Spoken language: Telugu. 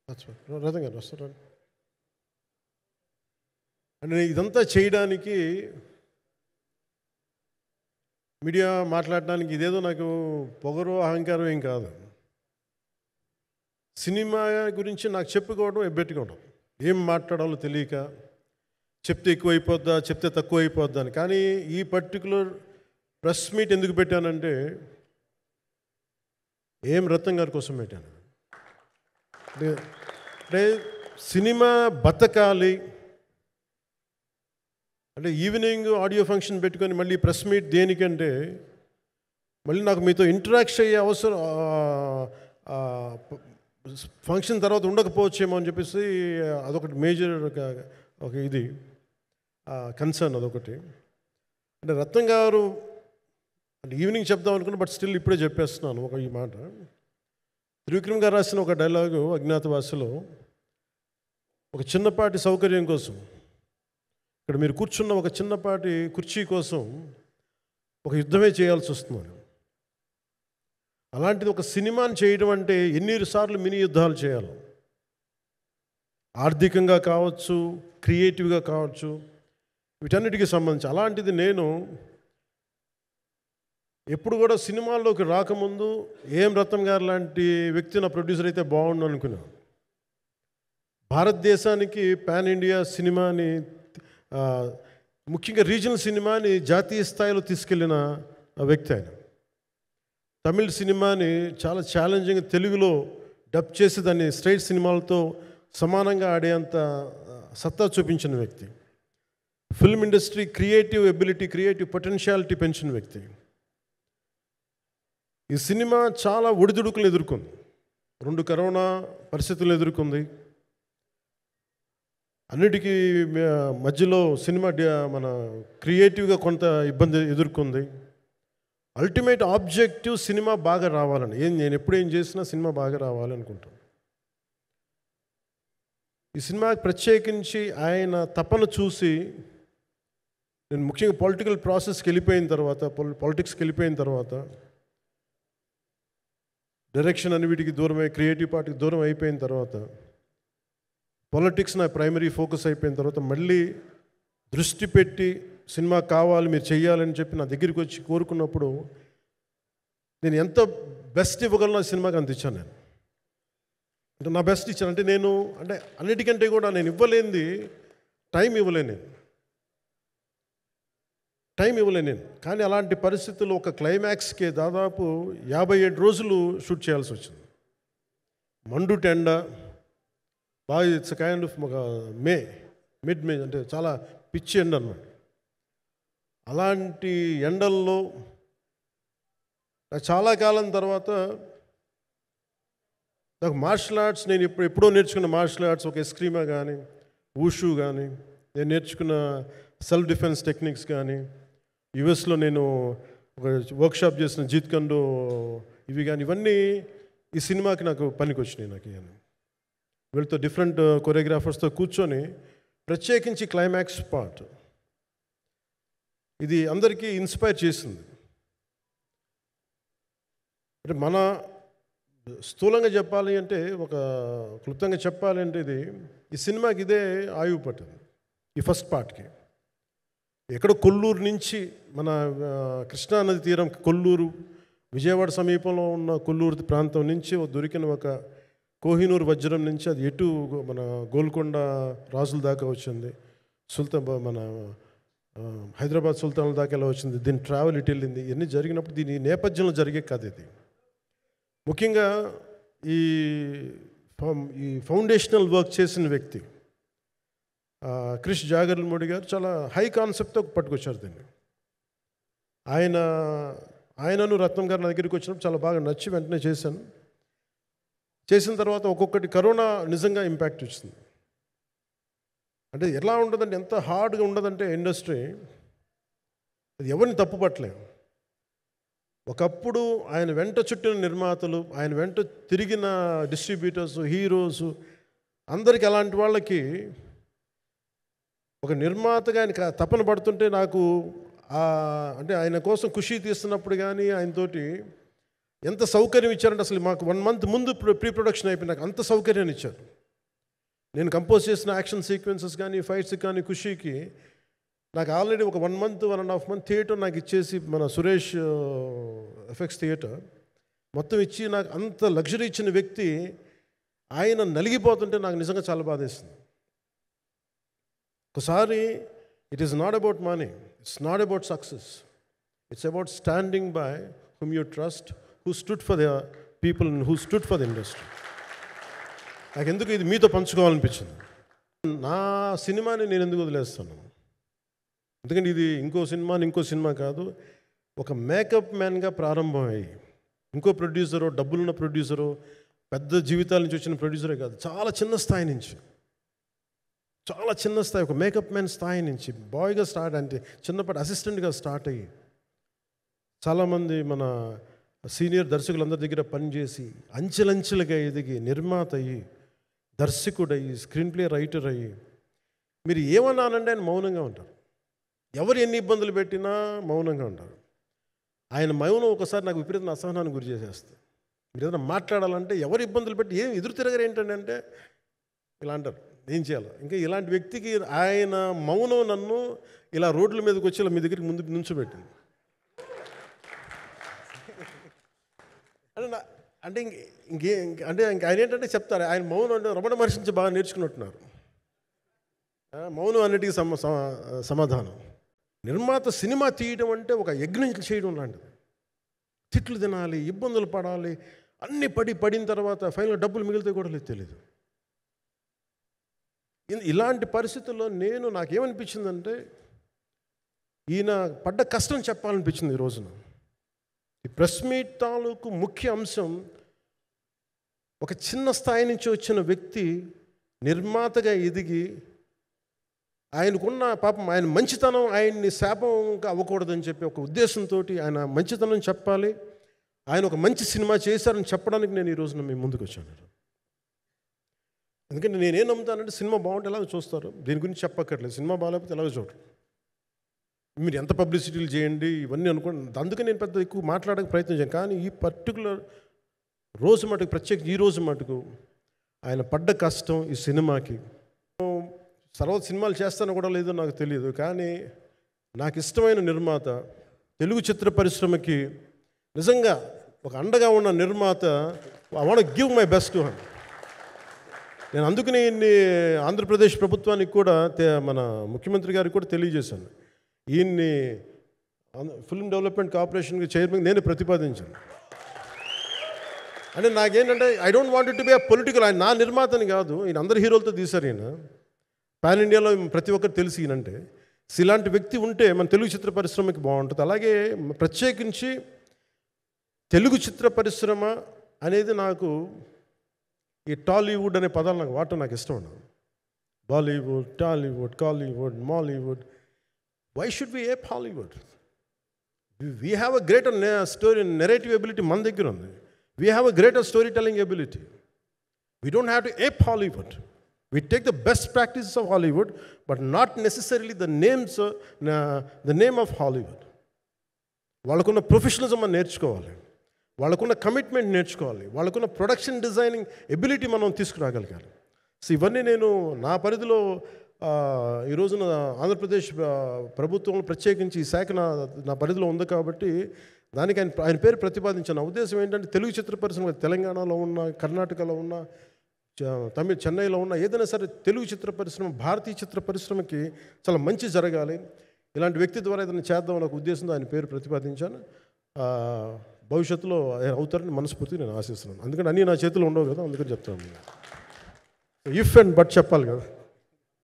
రథం గారు వస్తారు. అంటే ఇదంతా చేయడానికి మీడియా మాట్లాడడానికి ఇదేదో నాకు పొగరు అహంకారం ఏం కాదు. సినిమా గురించి నాకు చెప్పుకోవడం ఎబ్బెట్టుకోవడం, ఏం మాట్లాడాలో తెలియక చెప్తే ఎక్కువైపోద్దా చెప్తే తక్కువ అయిపోద్దా అని. కానీ ఈ పర్టికులర్ ప్రెస్ మీట్ ఎందుకు పెట్టానంటే ఏం రత్నం గారి కోసం పెట్టాను. అంటే సినిమా బతకాలి అంటే ఈవినింగ్ ఆడియో ఫంక్షన్ పెట్టుకొని మళ్ళీ ప్రెస్ మీట్ దేనికంటే మళ్ళీ నాకు మీతో ఇంటరాక్ట్ అయ్యే అవసరం ఫంక్షన్ తర్వాత ఉండకపోవచ్చేమో అని చెప్పేసి అదొకటి మేజర్ ఒక ఇది కన్సర్న్ అదొకటి. అంటే రత్నం గారు అంటే ఈవినింగ్ చెప్దాం అనుకున్నా, బట్ స్టిల్ ఇప్పుడే చెప్పేస్తున్నాను ఒక ఈ మాట. త్రివిక్రమ్ గారు రాసిన ఒక డైలాగు అజ్ఞాతవాసిలో, ఒక చిన్నపాటి సౌకర్యం కోసం, ఇక్కడ మీరు కూర్చున్న ఒక చిన్నపాటి కుర్చీ కోసం ఒక యుద్ధమే చేయాల్సి వస్తున్నాను. అలాంటిది ఒక సినిమాని చేయడం అంటే ఎన్నిసార్లు మినీ యుద్ధాలు చేయాలి, ఆర్థికంగా కావచ్చు, క్రియేటివ్గా కావచ్చు, వీటన్నిటికీ సంబంధించి. అలాంటిది నేను ఎప్పుడు కూడా సినిమాల్లోకి రాకముందు ఏం రత్నం గారు లాంటి వ్యక్తి నా ప్రొడ్యూసర్ అయితే బాగుండు అనుకున్నాను. భారతదేశానికి పాన్ ఇండియా సినిమాని, ముఖ్యంగా రీజనల్ సినిమాని జాతీయ స్థాయిలో తీసుకెళ్ళిన వ్యక్తి ఆయన. తమిళ సినిమాని చాలా ఛాలెంజింగ్ తెలుగులో డబ్ చేసి దాన్ని స్ట్రైట్ సినిమాలతో సమానంగా ఆడేంత సత్తా చూపించిన వ్యక్తి. Film industry creative ability, creative potentiality పెంచిన వ్యక్తి. ఈ సినిమా చాలా ఒడిదుడుకులు ఎదుర్కొంది, 2 కరోనా పరిస్థితులు ఎదుర్కొంది. అన్నిటికీ మధ్యలో సినిమా మన క్రియేటివ్గా కొంత ఇబ్బంది ఎదుర్కొంది. అల్టిమేట్ ఆబ్జెక్టివ్ సినిమా బాగా రావాలని, నేను ఎప్పుడేం చేసినా సినిమా బాగా రావాలనుకుంటాను. ఈ సినిమాకి ప్రత్యేకించి ఆయన తపన చూసి నేను ముఖ్యంగా పొలిటికల్ ప్రాసెస్కి వెళ్ళిపోయిన తర్వాత, పాలిటిక్స్కి వెళ్ళిపోయిన తర్వాత, డైరెక్షన్ అని వీటికి దూరమై క్రియేటివ్ పార్టీకి దూరం అయిపోయిన తర్వాత, పాలిటిక్స్ నా ప్రైమరీ ఫోకస్ అయిపోయిన తర్వాత మళ్ళీ దృష్టి పెట్టి సినిమా కావాలి మీరు చెయ్యాలని చెప్పి నా దగ్గరికి వచ్చి కోరుకున్నప్పుడు నేను ఎంత బెస్ట్ ఇవ్వగలను ఆ సినిమాకి అంత ఇచ్చాను. నేను అంటే నా బెస్ట్ ఇచ్చాను. అంటే నేను అంటే అన్నిటికంటే కూడా నేను ఇవ్వలేనిది టైం ఇవ్వలేను నేను. కానీ అలాంటి పరిస్థితుల్లో ఒక క్లైమాక్స్కే దాదాపు 57 రోజులు షూట్ చేయాల్సి వచ్చింది. మండు టెండ బాగా, ఇట్స్ కైండ్ ఆఫ్ ఒక మిడ్ మే, అంటే చాలా పిచ్చి ఎండ అన్నమాట. అలాంటి ఎండల్లో చాలా కాలం తర్వాత నాకు మార్షల్ ఆర్ట్స్, నేను ఎప్పుడో నేర్చుకున్న మార్షల్ ఆర్ట్స్, ఒక ఎస్క్రీమా కానీ, ఊషు కానీ, నేను నేర్చుకున్న సెల్ఫ్ డిఫెన్స్ టెక్నిక్స్ కానీ, యుఎస్లో నేను ఒక వర్క్షాప్ చేసిన జీత్ కండో ఇవి కానీ, ఇవన్నీ ఈ సినిమాకి నాకు పనికి వచ్చినాయి. నాకు ఇవన్నీ వీళ్ళతో డిఫరెంట్ కొరియోగ్రాఫర్స్తో కూర్చొని ప్రత్యేకించి క్లైమాక్స్ పార్ట్ ఇది అందరికీ ఇన్స్పైర్ చేసింది. అంటే మన స్థూలంగా చెప్పాలి అంటే, ఒక క్లుప్తంగా చెప్పాలి అంటే, ఈ సినిమాకి ఇదే ఆయువు పట్టింది. ఈ ఫస్ట్ పార్ట్కి ఎక్కడో కొల్లూరు నుంచి, మన కృష్ణానది తీరం కొల్లూరు, విజయవాడ సమీపంలో ఉన్న కొల్లూరు ప్రాంతం నుంచి దొరికిన ఒక కోహినూరు వజ్రం నుంచి అది ఎటు మన గోల్కొండ రాజుల దాకా వచ్చింది, మన హైదరాబాద్ సుల్తాన్ల దాకా ఎలా వచ్చింది, దీని ట్రావెల్ ఇటు వెళ్ళింది. ఇవన్నీ జరిగినప్పుడు దీని నేపథ్యంలో జరిగే కథ ఇది. ముఖ్యంగా ఈ ఫౌండేషనల్ వర్క్ చేసిన వ్యక్తి క్రిష్ జాగర్లమూడి గారు చాలా హై కాన్సెప్ట్తో పట్టుకొచ్చారు దీన్ని. ఆయనను రత్నం గారు నా దగ్గరికి వచ్చినప్పుడు చాలా బాగా నచ్చి వెంటనే చేశాను. చేసిన తర్వాత ఒక్కొక్కటి కరోనా నిజంగా ఇంపాక్ట్ వచ్చింది. అంటే ఎలా ఉండదంటే, ఎంత హార్డ్గా ఉండదంటే ఇండస్ట్రీ, అది ఎవరిని తప్పు పట్టలేము. ఒకప్పుడు ఆయన వెంట చుట్టిన నిర్మాతలు, ఆయన వెంట తిరిగిన డిస్ట్రిబ్యూటర్స్, హీరోస్, అందరికీ అలాంటి వాళ్ళకి ఒక నిర్మాతగా ఆయన తపన పడుతుంటే నాకు అంటే ఆయన కోసం ఖుషి తీస్తున్నప్పుడు కానీ ఆయనతోటి ఎంత సౌకర్యం ఇచ్చారంటే, అసలు మాకు 1 month ముందు ప్రీ ప్రొడక్షన్ అయిపోయి నాకు అంత సౌకర్యాన్ని ఇచ్చారు. నేను కంపోజ్ చేసిన యాక్షన్ సీక్వెన్సెస్ కానీ ఫైట్స్ కానీ ఖుషీకి నాకు ఆల్రెడీ ఒక 1 month 1.5 month థియేటర్ నాకు ఇచ్చేసి మన సురేష్ ఎఫెక్ట్స్ థియేటర్ మొత్తం ఇచ్చి నాకు అంత లగ్జరీ ఇచ్చిన వ్యక్తి ఆయన నలిగిపోతుంటే నాకు నిజంగా చాలా బాధేస్తుంది. ఒకసారి it is not about money, it's not about success, it's about standing by hmm you trust, who stood for the people, who stood for the industry. నాకు ఎందుకు ఇది మీతో పంచుకోవాలనిపించింది. నా సినిమాని నేను ఎందుకు వదిలేస్తాను, ఎందుకంటే ఇది ఇంకో సినిమా కాదు. ఒక మేకప్ మ్యాన్గా ప్రారంభమయ్యి ఇంకో ప్రొడ్యూసరు, డబ్బులున్న ప్రొడ్యూసరు, పెద్ద జీవితాల నుంచి వచ్చిన ప్రొడ్యూసరే కాదు, చాలా చిన్న స్థాయి నుంచి, చాలా చిన్న స్థాయి, ఒక మేకప్ మ్యాన్ స్థాయి నుంచి బాయ్గా స్టార్ట్, అంటే చిన్నపాటి అసిస్టెంట్గా స్టార్ట్ అయ్యి చాలామంది మన సీనియర్ దర్శకులందరి దగ్గర పనిచేసి అంచెలంచెలుగా ఎదిగి నిర్మాత అయ్యి దర్శకుడయ్యి స్క్రీన్ ప్లే రైటర్ అయ్యి మీరు ఏమన్నానంటే ఆయన మౌనంగా ఉంటారు. ఎవరు ఎన్ని ఇబ్బందులు పెట్టినా మౌనంగా ఉంటారు. ఆయన మౌనం ఒకసారి నాకు విపరీతమైన అసహనానికి గురి చేసేస్తుంది. మీరు ఏదైనా మాట్లాడాలంటే ఎవరు ఇబ్బందులు పెట్టి ఏం ఎదురు తిరగరు ఏంటంటే ఇలా అంటారు, ఏం చేయాలి. ఇంకా ఇలాంటి వ్యక్తికి ఆయన మౌనం నన్ను ఇలా రోడ్ల మీదకి వచ్చి ఇలా మీ దగ్గరికి ముందు నుంచోబెట్టింది. అంటే ఆయన ఏంటంటే చెప్తారు, ఆయన మౌనం అంటే రమణ మహర్షి నుంచి బాగా నేర్చుకున్నట్టున్నారు. మౌనం అన్నిటికీ సమాధానం. నిర్మాత సినిమా తీయడం అంటే ఒక యజ్ఞం చేయడం లాంటిది. తిట్లు తినాలి, ఇబ్బందులు పడాలి, అన్నీ పడిన తర్వాత ఫైనల్ డబ్బులు మిగిలితే కూడా లేదు తెలియదు. ఇలాంటి పరిస్థితుల్లో నాకేమనిపించిందంటే ఈయన పడ్డ కష్టం చెప్పాలనిపించింది ఈ రోజున. ఈ ప్రెస్ మీట్ తాలూకు ముఖ్య అంశం ఒక చిన్న స్థాయి నుంచి వచ్చిన వ్యక్తి నిర్మాతగా ఎదిగి ఆయనకున్న పాపం ఆయన మంచితనం ఆయన్ని శాపంగా అవ్వకూడదని చెప్పి ఒక ఉద్దేశంతో ఆయన మంచితనం చెప్పాలి, ఆయన ఒక మంచి సినిమా చేశారని చెప్పడానికి నేను ఈ రోజున మీ ముందుకు వచ్చాను. ఎందుకంటే నేనేం నమ్ముతానంటే సినిమా బాగుంటే ఎలాగో చూస్తారు, దీని గురించి చెప్పక్కర్లేదు. సినిమా బాగాలేకపోతే ఎలాగో చూడరు. మీరు ఎంత పబ్లిసిటీలు చేయండి ఇవన్నీ అనుకోండి, అందుకే నేను పెద్ద ఎక్కువ మాట్లాడక ప్రయత్నం చేయను. కానీ ఈ పర్టికులర్ రోజు మటుకు, ప్రత్యేక ఈ రోజు మటుకు ఆయన పడ్డ కష్టం ఈ సినిమాకి. తర్వాత సినిమాలు చేస్తానో కూడా లేదో నాకు తెలియదు, కానీ నాకు ఇష్టమైన నిర్మాత, తెలుగు చిత్ర పరిశ్రమకి నిజంగా ఒక అండగా ఉన్న నిర్మాత, I want give my best to him. నేను అందుకని ఆంధ్రప్రదేశ్ ప్రభుత్వానికి కూడా మన ముఖ్యమంత్రి గారికి కూడా తెలియజేశాను, ఈయన్ని ఫిల్మ్ డెవలప్మెంట్ కార్పొరేషన్కి చైర్మన్ నేను ప్రతిపాదించాను. అంటే నాకేంటంటే I don't want it to be a political. ఆయన నా నిర్మాతని కాదు, ఈయన అందరు హీరోలతో తీశారు. ఈయన పాన్ ఇండియాలో ప్రతి ఒక్కరు తెలిసి ఈయనంటే ఇలాంటి వ్యక్తి ఉంటే మన తెలుగు చిత్ర పరిశ్రమకి బాగుంటుంది. అలాగే ప్రత్యేకించి తెలుగు చిత్ర పరిశ్రమ అనేది నాకు ఈ టాలీవుడ్ అనే పదాలు నాకు వాడటం నాకు ఇష్టం ఉండదు. Bollywood, Tollywood, Kollywood, Mollywood. Why should we ape Hollywood? We have a greater story narrative ability మన దగ్గర ఉంది. We have a greater story telling ability. We don't have to ape Hollywood. We take the best practices of Hollywood, but not necessarily the name of Hollywood. వాళ్ళకున్న ప్రొఫెషనలిజం మనం నేర్చుకోవాలి, వాళ్ళకున్న కమిట్మెంట్ నేర్చుకోవాలి, వాళ్ళకున్న ప్రొడక్షన్ డిజైనింగ్ ఎబిలిటీ మనం తీసుకురాగలగాలి. సో ఇవన్నీ నేను నా పరిధిలో ఈ రోజున ఆంధ్రప్రదేశ్ ప్రభుత్వంలో ప్రత్యేకించి ఈ శాఖ నా పరిధిలో ఉంది కాబట్టి దానికి ఆయన పేరు ప్రతిపాదించాను. నా ఉద్దేశం ఏంటంటే తెలుగు చిత్ర పరిశ్రమ తెలంగాణలో ఉన్న, కర్ణాటకలో ఉన్న, చెన్నైలో ఉన్న ఏదైనా సరే తెలుగు చిత్ర పరిశ్రమ, భారతీయ చిత్ర పరిశ్రమకి చాలా మంచి జరగాలి, ఇలాంటి వ్యక్తి ద్వారా ఏదైనా చేద్దామని ఒక ఉద్దేశంతో ఆయన పేరు ప్రతిపాదించాను. భవిష్యత్తులో అవుతారని మనస్ఫూర్తిగా నేను ఆశిస్తున్నాను. అందుకని అన్నీ నా చేతిలో ఉండవు కదా, అందుకని చెప్తాను. ఇఫ్ అండ్ బట్ చెప్పాలి కదా.